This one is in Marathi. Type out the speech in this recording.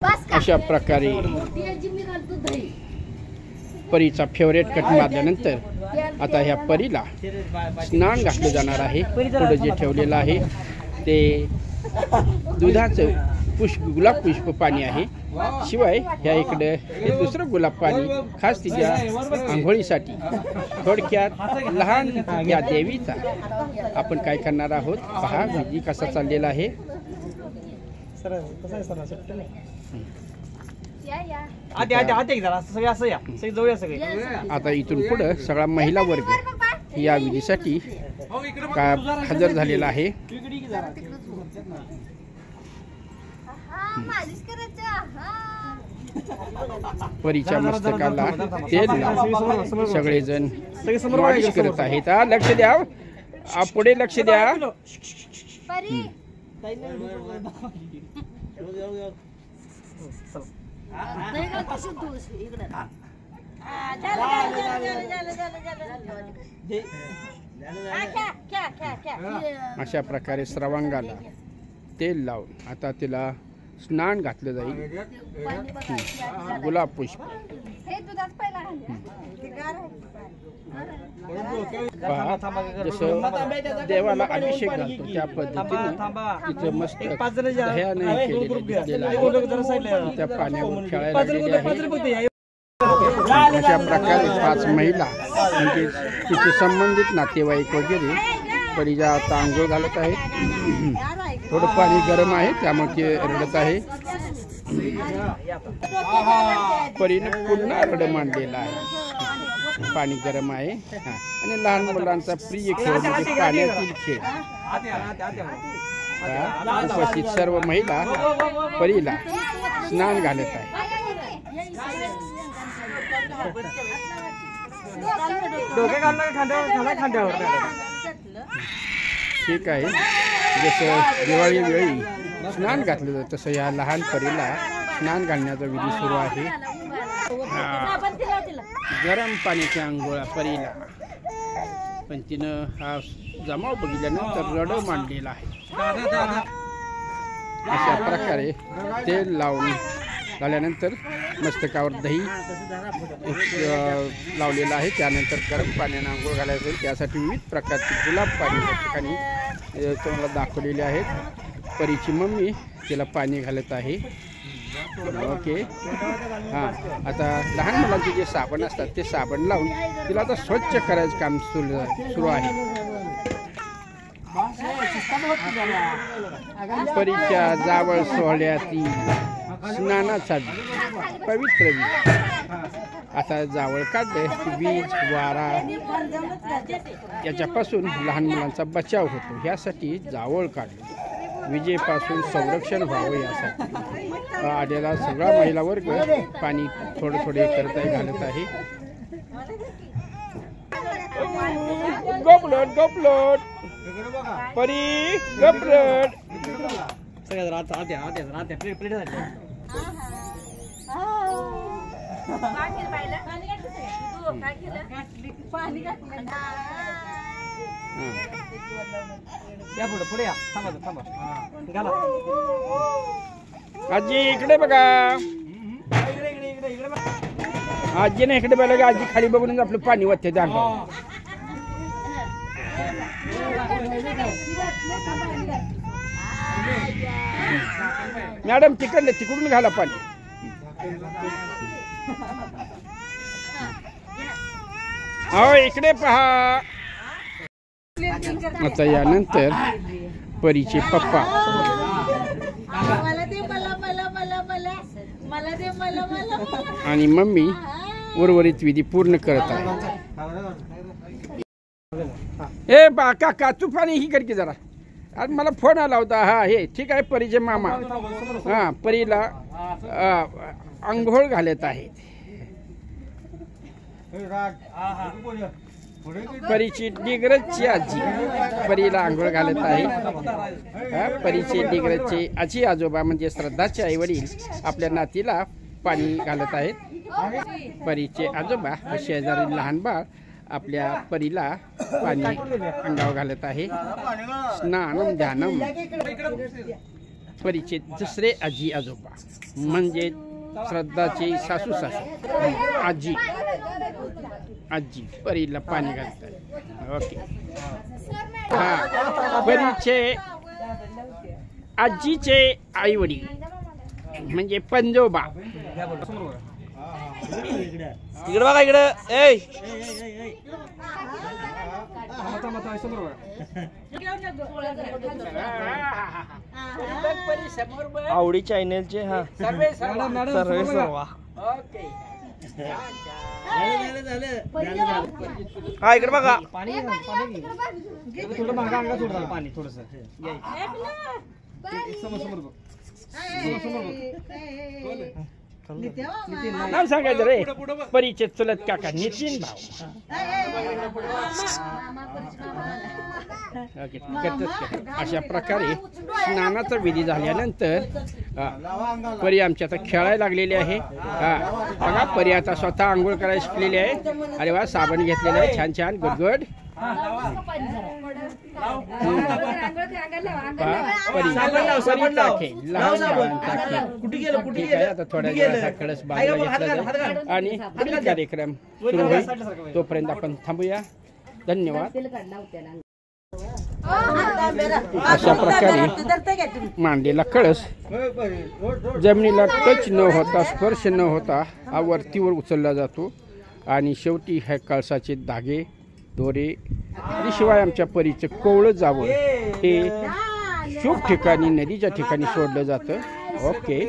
अशा प्रकारे परीचा फेवरेट कट मारल्यानंतर आता ह्या परीला स्नान घातलं जाणार आहे। पुढे जे ठेवलेलं आहे ते दुधाचं गुलाब पुष्प पाणी आहे। शिवाय ह्या इकडे हे दुसरं गुलाब पाणी खास तिच्या आंघोळीसाठी। थोडक्यात लहान या देवीचा आपण काय करणार आहोत पहा विधी कसा चाललेला आहे। आता इथून पुढे सगळा महिला वर्ग या विधीसाठी हजर झालेला आहे। परीच्या मस्तकाला तेल सगळेजण मालिश करत आहेत। लक्ष द्या, पुढे लक्ष द्या। अशा प्रकारे श्रवांगाला तेल लावून आता तिला स्नान घातलं जाईल। गुलाब पुष्प जसं देवाला अभिषेक घालतो त्या पद्धतीने तिचं मस्त त्या पाण्यावर खेळायला लागलेली आहे। अशा प्रकारे 5 महिला म्हणजे तिचे संबंधित नातेवाईक वगैरे परीला आता आंघोळ घालत आहेत। थोडं पाणी गरम आहे त्यामुळे ते रडत आहे। परीने पुन्हा रड मांडलेला आहे। पाणी गरम आहे आणि लहान मुलांचा प्रिय खेळ म्हणजे पाण्यातील खेळ। उपस्थित सर्व महिला परीला स्नान घालत आहे। ठीक आहे, जसं दिवाळी वेळी स्नान घातलं जातं तसं या लहान परीला स्नान घालण्याचा विधी सुरू आहे। गरम पाण्याची आंघोळ परीला, पण तिनं हा जमाव बघितल्यानंतर रड मांडलेला आहे। अशा प्रकारे तेल लावून झाल्यानंतर मस्तकावर दही लावलेलं आहे। त्यानंतर गरम पाण्याने आंघोळ घालायचं आहे। त्यासाठी विविध प्रकारचे गुलाब पाणी या ठिकाणी तुम्हाला दाखवलेले आहेत। परीची मम्मी तिला पाणी घालत आहे। ओके, हां, आता लहान मुलांचे जे साबण असतात ते साबण लावून तिला आता स्वच्छ करायचं काम सुरू आहे। परीच्या जावळ सोहळ्यातील स्नानाचा पवित्र आता जावळ काढले वीज वारा याच्यापासून लहान मुलांचा बचाव होतो, ह्यासाठी जावळ काढले विजेपासून संरक्षण व्हावं यासाठी आलेला सगळा महिला वर्ग पाणी थोडे थोडे करत आहे, घालत आहे। गोपलोट गोपलोट परी गोपलोट आजी इकडे बघा, आजीने इकडे बघा। आजी खाली बघून आपलं पाणी वाटते त्या मॅडम तिकडून घाला पाणी। हो इकडे पहा। आता यानंतर परीचे पप्पा आणि मम्मी उर्वरित विधी पूर्ण करत आहे। ए बा काका तू पाणी ही कर की जरा, आज मला फोन आला होता। हा हे ठीक आहे, परीचे मामा हा परीला आंघोळ घालत आहेत। परीची डिग्रजची आजी परीला आंघोळ घालत आहे। परीचे डिग्रजचे आजी आजोबा म्हणजे श्रद्धाचे आई वडील आपल्या नातीला पाणी घालत आहेत। परीचे आजोबा शेजारी लहान बाळ आपल्या परीला पाणी अंगावर घालत आहे। स्नानम ध्यानम परीचे दुसरे आजी आजोबा म्हणजे श्रद्धाचे सासू सासू आजी आजी परीला पाणी घालतात. ओके हा परीचे आजीचे आई वडील म्हणजे पंजोबा. इकडे बघा इकडे. ए आवडी चॅनेलचे हा सर्वे सर्वा. हा इकडे बघा. पाणी थोडस नाव सांगायचं रे. परीचे चुलत काका नितीन भाऊ. अशा प्रकारे स्नानाचा विधी झाल्यानंतर परी आमची आता खेळायला लागलेली आहे. बघा परी आता स्वतः आंघोळ करायला शिकलेली आहे. अरे वा साबण घेतलेलं आहे छान छान गुडगुड. आता थोड्या वेळाचा कळस बाजूला घेतला जाईल आणि पुढील कार्यक्रम सुरू होईल. तोपर्यंत आपण थांबूया. धन्यवाद. अशा प्रकारे मांडलेला कळस जमिनीला टच न होता स्पर्श न होता हा वरतीवर उचलला जातो आणि शेवटी ह्या कळसाचे धागे दोरे आणि शिवाय आमच्या परीचं कोवळं जावं हे शुभ ठिकाणी नदीच्या ठिकाणी सोडलं जातं. ओके.